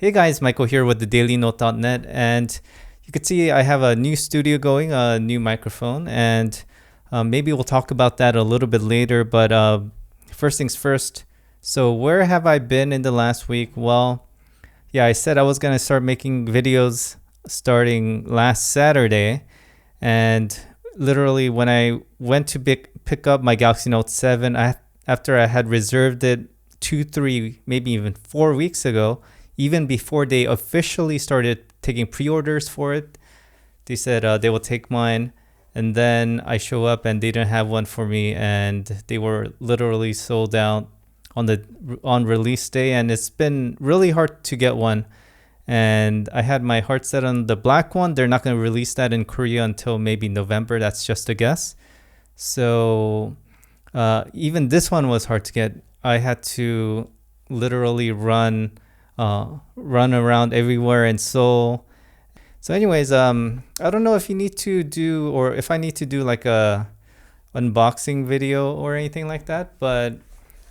Hey guys, Michael here with the dailynote.net, and you can see I have a new studio going, a new microphone, and maybe we'll talk about that a little bit later. But first things first. So where have I been in the last week? Well, yeah, I said I was gonna start making videos starting last Saturday, and literally when I went to pick up my Galaxy Note 7, after I had reserved it 2, 3, maybe even 4 weeks ago, even before they officially started taking pre-orders for it, they said they will take mine. And then I show up and they didn't have one for me, and they were literally sold out on release day, and it's been really hard to get one. And I had my heart set on the black one. They're not going to release that in Korea until maybe November. That's just a guess. So even this one was hard to get. I had to literally run around everywhere in Seoul. So anyways, I don't know if you need to do, or if I need to do like a unboxing video or anything like that, but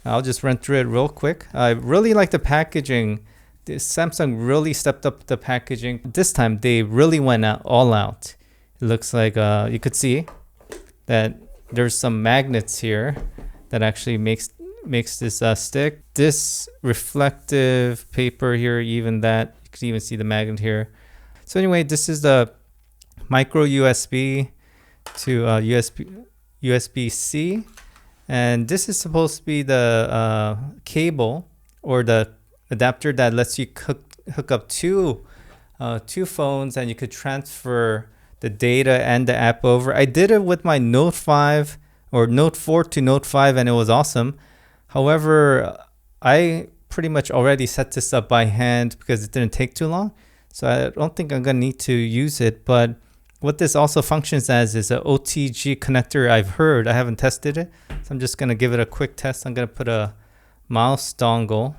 I'll just run through it real quick. I really like the packaging. Samsung really stepped up the packaging. This time they really went all out. It looks like you could see that there's some magnets here that actually makes this stick. This reflective paper here, even that, you can even see the magnet here. So anyway, this is the micro USB to USB-C, and this is supposed to be the cable or the adapter that lets you hook up two phones, and you could transfer the data and the app over. I did it with my Note 5 or Note 4 to Note 5, and it was awesome. However, I pretty much already set this up by hand because it didn't take too long. So I don't think I'm going to need to use it. But what this also functions as is an OTG connector. I've heard. I haven't tested it. So I'm just going to give it a quick test. I'm going to put a mouse dongle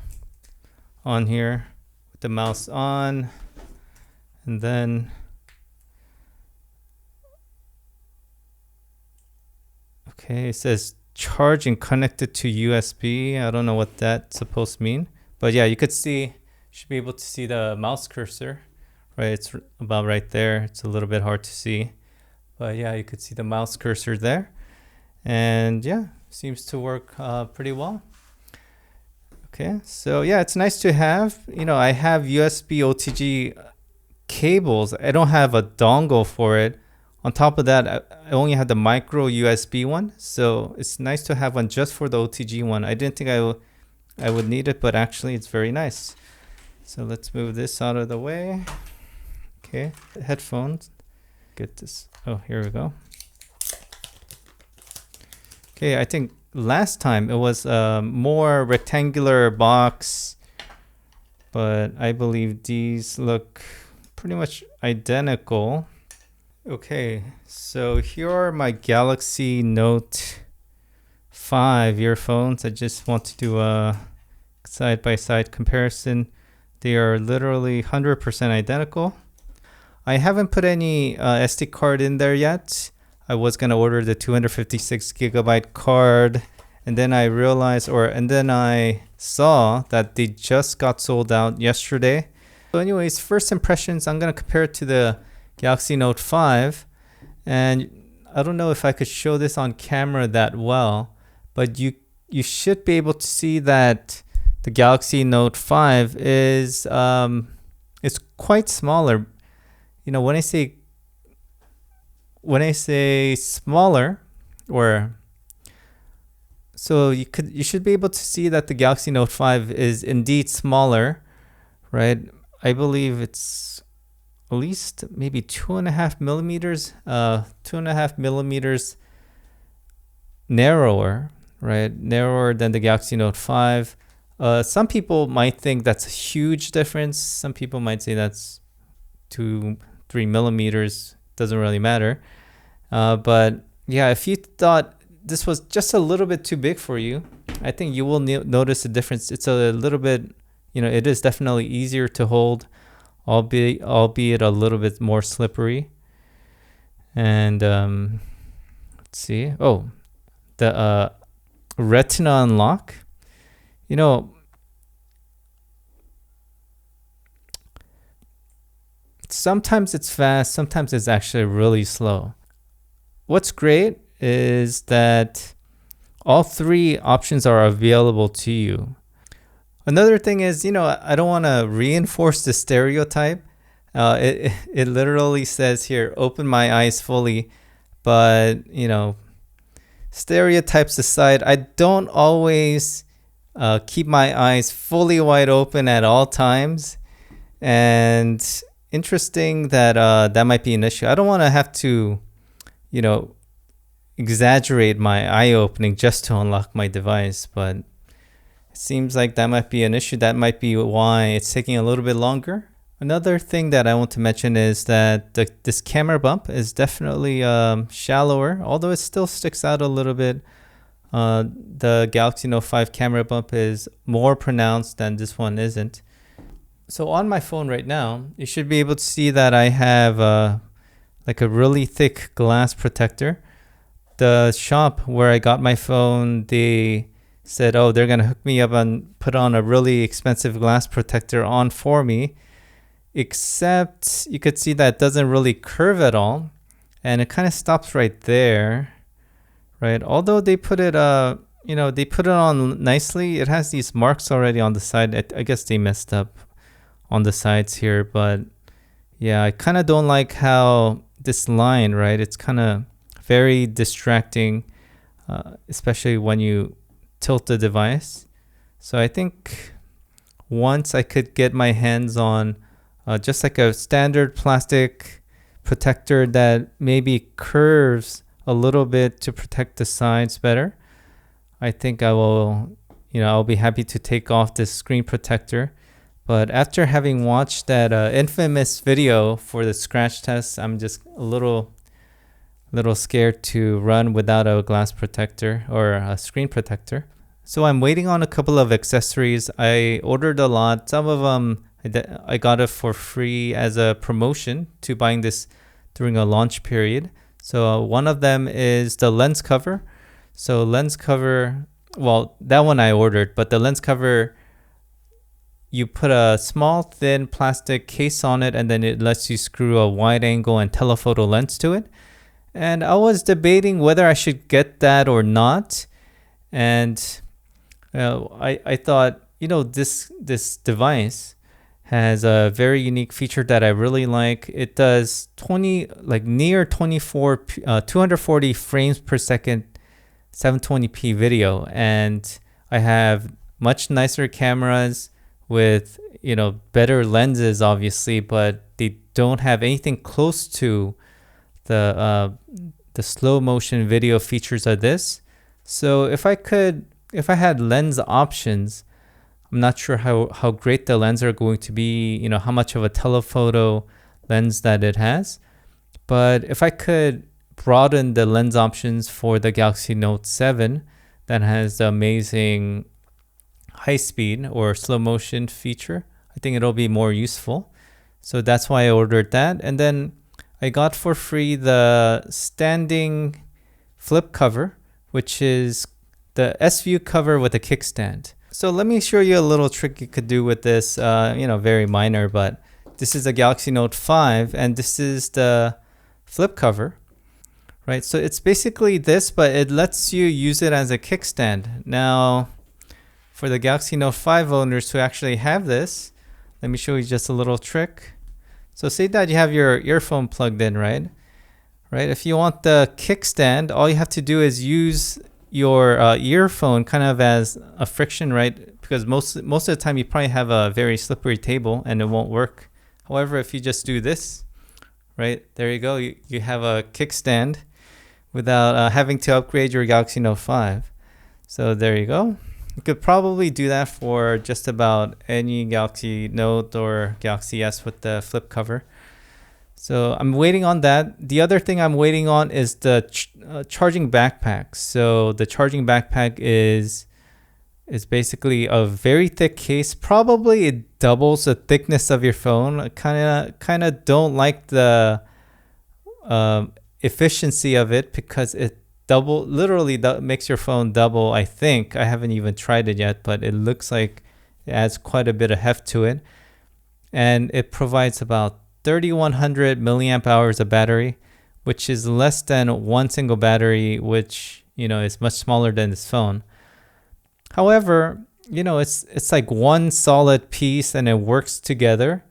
on here with the mouse on. And then okay, it says charging connected to USB. I don't know what that's supposed to mean, but yeah, you could see, you should be able to see the mouse cursor, right? It's about right there. It's a little bit hard to see, but yeah, you could see the mouse cursor there, and yeah, seems to work pretty well. Okay, so yeah, it's nice to have. I have USB OTG cables. I don't have a dongle for it. On top of that, I only had the micro USB one, so it's nice to have one just for the OTG one. I didn't think I would need it, but actually it's very nice. So let's move this out of the way. Okay, headphones. Get this. Oh, here we go. Okay, I think last time it was a more rectangular box, but I believe these look pretty much identical. Okay, so here are my Galaxy Note 5 earphones. I just want to do a side-by-side comparison. They are literally 100% identical. I haven't put any SD card in there yet. I was going to order the 256 gigabyte card, and then I realized, and then I saw that they just got sold out yesterday. So anyways, first impressions, I'm going to compare it to the Galaxy Note 5, and I don't know if I could show this on camera that well, but you should be able to see that the Galaxy Note 5 is quite smaller. When I say smaller, or so you should be able to see that the Galaxy Note 5 is indeed smaller, right? I believe it's at least maybe 2.5 millimeters narrower, right? Narrower than the Galaxy Note 5. Some people might think that's a huge difference. Some people might say that's 2-3 millimeters. Doesn't really matter. But yeah, if you thought this was just a little bit too big for you, I think you will notice a difference. It's a little bit, it is definitely easier to hold, albeit a little bit more slippery. And let's see. Oh, the Retina unlock. sometimes it's fast, sometimes it's actually really slow. What's great is that all three options are available to you. Another thing is, I don't want to reinforce the stereotype. It literally says here, open my eyes fully. But, stereotypes aside, I don't always keep my eyes fully wide open at all times. And interesting that that might be an issue. I don't want to have to, exaggerate my eye opening just to unlock my device. But it seems like that might be an issue. That might be why it's taking a little bit longer. Another thing that I want to mention is that this camera bump is definitely shallower, although it still sticks out a little bit. The Galaxy Note 5 camera bump is more pronounced than this one isn't. So on my phone right now, you should be able to see that I have like a really thick glass protector. The shop where I got my phone, they said, oh, they're going to hook me up and put on a really expensive glass protector on for me. Except you could see that it doesn't really curve at all. And it kind of stops right there, right? Although they put it, they put it on nicely. It has these marks already on the side. I guess they messed up on the sides here. But yeah, I kind of don't like how this line, right? It's kind of very distracting, especially when you tilt the device. So I think once I could get my hands on just like a standard plastic protector that maybe curves a little bit to protect the sides better, I think I will, I'll be happy to take off this screen protector. But after having watched that infamous video for the scratch test, I'm just a little scared to run without a glass protector or a screen protector. So I'm waiting on a couple of accessories. I ordered a lot. Some of them I got it for free as a promotion to buying this during a launch period. So one of them is the lens cover. So lens cover, well, that one I ordered, but the lens cover, you put a small thin plastic case on it and then it lets you screw a wide angle and telephoto lens to it. And I was debating whether I should get that or not. And I thought, this device has a very unique feature that I really like. It does near 240 frames per second, 720p video. And I have much nicer cameras with, better lenses, obviously, but they don't have anything close to the slow motion video features of this. So if I had lens options, I'm not sure how great the lenses are going to be, how much of a telephoto lens that it has. But if I could broaden the lens options for the Galaxy Note 7 that has the amazing high speed or slow motion feature, I think it'll be more useful. So that's why I ordered that. And then I got for free the standing flip cover, which is the S-View cover with a kickstand. So let me show you a little trick you could do with this, very minor, but this is a Galaxy Note 5 and this is the flip cover, right? So it's basically this, but it lets you use it as a kickstand. Now, for the Galaxy Note 5 owners who actually have this, let me show you just a little trick. So say that you have your earphone plugged in, right? If you want the kickstand, all you have to do is use your earphone kind of as a friction, right? Because most of the time you probably have a very slippery table and it won't work. However, if you just do this, right, there you go. You have a kickstand without having to upgrade your Galaxy Note 5. So there you go. You could probably do that for just about any Galaxy Note or Galaxy S with the flip cover. So I'm waiting on that. The other thing I'm waiting on is the charging backpack. So the charging backpack is basically a very thick case. Probably it doubles the thickness of your phone. I kind of don't like the efficiency of it because it literally makes your phone double. I think I haven't even tried it yet, but it looks like it adds quite a bit of heft to it, and it provides about 3100 milliamp hours of battery, which is less than one single battery, which, is much smaller than this phone. However, it's like one solid piece and it works together.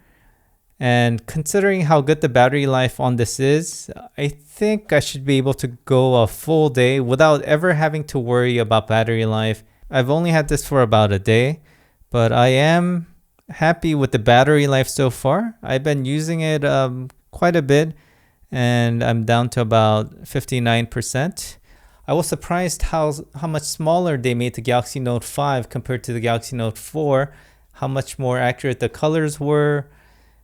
And considering how good the battery life on this is, I think I should be able to go a full day without ever having to worry about battery life. I've only had this for about a day, but I am happy with the battery life so far. I've been using it quite a bit, and I'm down to about 59%. I was surprised how much smaller they made the Galaxy Note 5 compared to the Galaxy Note 4, how much more accurate the colors were,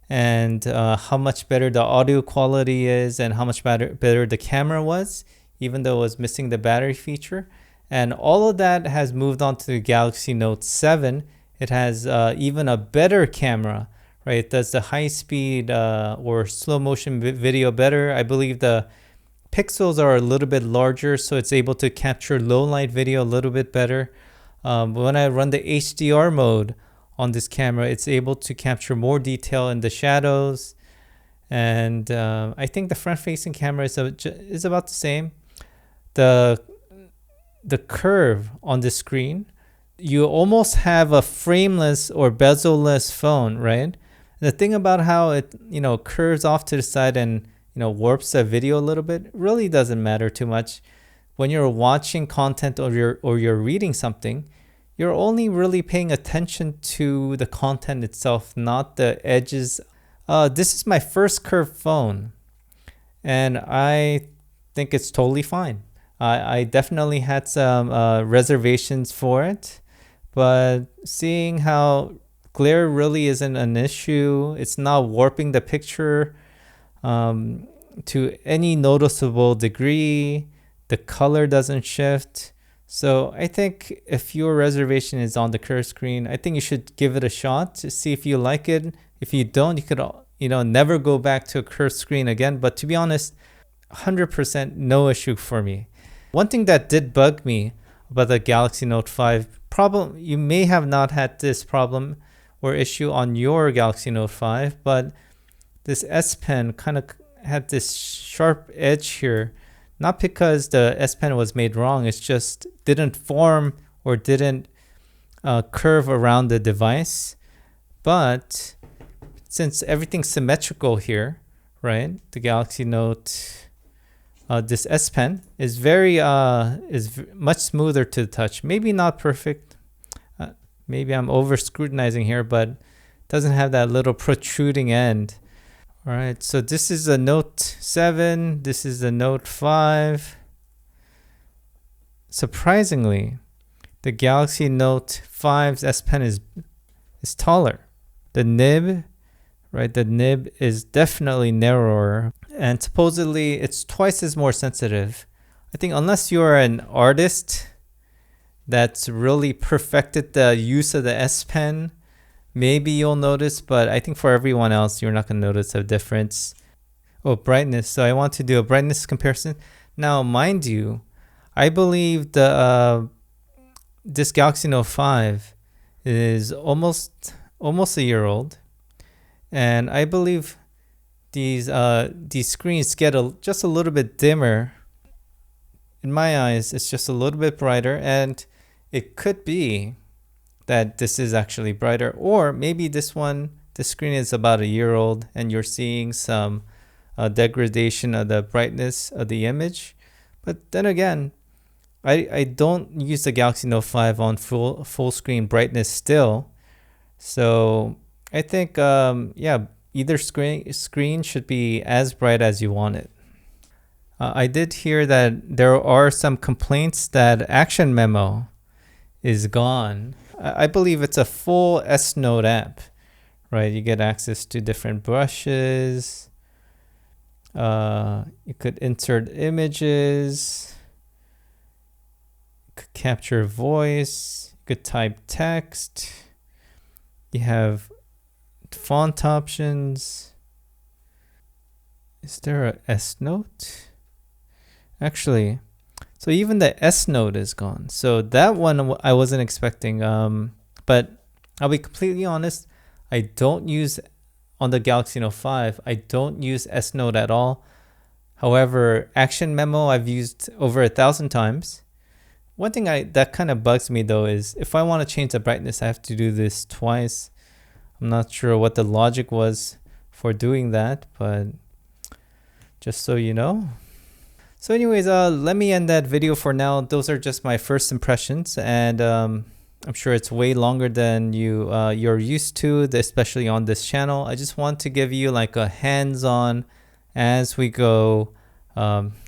and how much better the audio quality is, and how much better the camera was, even though it was missing the battery feature. And all of that has moved on to the Galaxy Note 7. It has even a better camera, right? It does the high speed or slow motion video better. I believe the pixels are a little bit larger, so it's able to capture low light video a little bit better. When I run the HDR mode on this camera, it's able to capture more detail in the shadows. And I think the front-facing camera is about the same. The curve on the screen, you almost have a frameless or bezel-less phone, right? The thing about how it curves off to the side and warps the video a little bit really doesn't matter too much. When you're watching content or you're reading something, you're only really paying attention to the content itself, not the edges. This is my first curved phone, and I think it's totally fine. I definitely had some reservations for it, but seeing how glare really isn't an issue, it's not warping the picture to any noticeable degree, the color doesn't shift. So I think if your reservation is on the curved screen, I think you should give it a shot to see if you like it. If you don't, you could never go back to a curved screen again. But to be honest, 100% no issue for me. One thing that did bug me about the Galaxy Note 5 problem, you may have not had this problem or issue on your Galaxy Note 5, but this S Pen kind of had this sharp edge here. Not because the S Pen was made wrong, it's just didn't form or didn't curve around the device. But since everything's symmetrical here, right? The Galaxy Note, this S Pen is much smoother to the touch. Maybe not perfect. Maybe I'm over scrutinizing here, but doesn't have that little protruding end. All right, so this is the Note 7. This is the Note 5. Surprisingly, the Galaxy Note 5's S Pen is taller. The nib, right? The nib is definitely narrower, and supposedly it's twice as more sensitive. I think unless you're an artist that's really perfected the use of the S Pen, maybe you'll notice, but I think for everyone else, you're not going to notice a difference. Oh, brightness. So I want to do a brightness comparison. Now, mind you, I believe this Galaxy Note 5 is almost a year old, and I believe these screens get just a little bit dimmer. In my eyes, it's just a little bit brighter, and it could be that this is actually brighter, or maybe the screen is about a year old and you're seeing some degradation of the brightness of the image. But then again, I don't use the Galaxy Note 5 on full screen brightness still, so I think either screen should be as bright as you want it. I did hear that there are some complaints that Action Memo is gone. I believe it's a full S Note app, right? You get access to different brushes. You could insert images. You could capture voice. You could type text. You have font options. Is there a S Note? Actually, so even the S Note is gone. So that one I wasn't expecting. But I'll be completely honest, I don't use on the Galaxy Note 5, I don't use S Note at all. However, Action Memo I've used over 1,000 times. One thing that kind of bugs me though is if I want to change the brightness, I have to do this twice. I'm not sure what the logic was for doing that, but just so you know. So anyways, let me end that video for now. Those are just my first impressions, and I'm sure it's way longer than you're used to, especially on this channel. I just want to give you like a hands-on, as we go,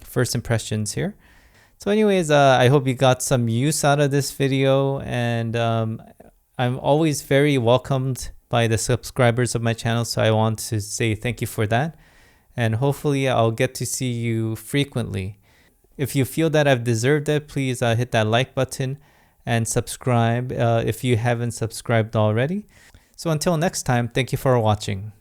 first impressions here. So anyways, I hope you got some use out of this video, and I'm always very welcomed by the subscribers of my channel, so I want to say thank you for that. And hopefully I'll get to see you frequently. If you feel that I've deserved it, please hit that like button and subscribe if you haven't subscribed already. So until next time, thank you for watching.